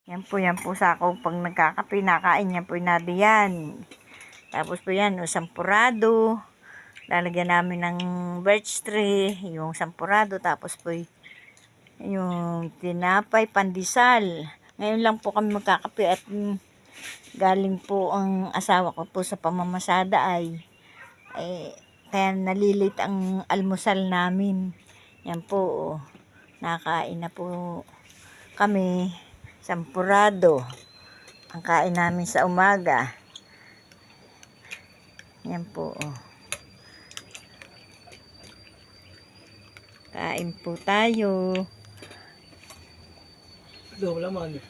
Yan po sako pag nagkakape, nakain yan po yan. Tapos po yan, sampurado. Lalagyan namin ng birch tree, yung sampurado. Tapos po yung tinapay, pandesal. Ngayon lang po kami magkakape at galing po ang asawa ko po sa pamamasada ay kaya nalilit ang almusal namin. Yan po, nakain na po kami. Sampurado ang kain namin sa umaga. Yan po, kain po tayo. Laman.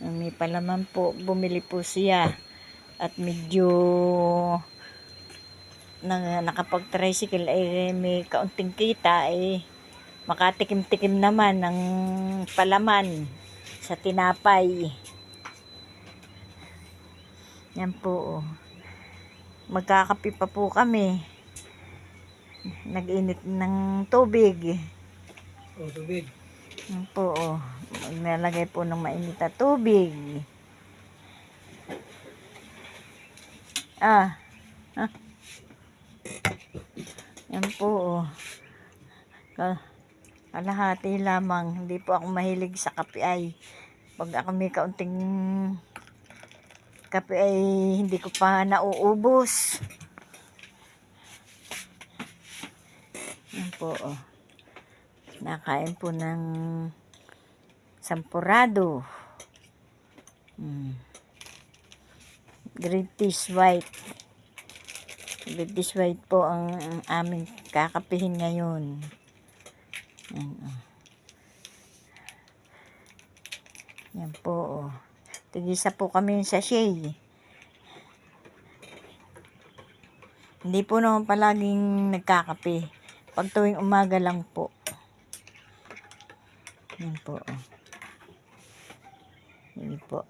May palaman po, bumili po siya at medyo nakapag-tricycle may kaunting kita makatikim-tikim naman ng palaman sa tinapay. Yan po, magkakape pa po kami. Nag-init ng tubig. Tubig. Yan po, nalagay po ng mainit na tubig. Yan po, kalahati lamang. Hindi po ako mahilig sa kape ay. Pag ako may kaunting kape ay hindi ko pa nauubos. Yan po, nakain po ng sampurado. British white. British white po ang aming kakapihin ngayon. Yan po, tigisa po kami sa sachet. Hindi po naman palaging nagkakape. Pag tuwing umaga lang po. Yan po. Yan po.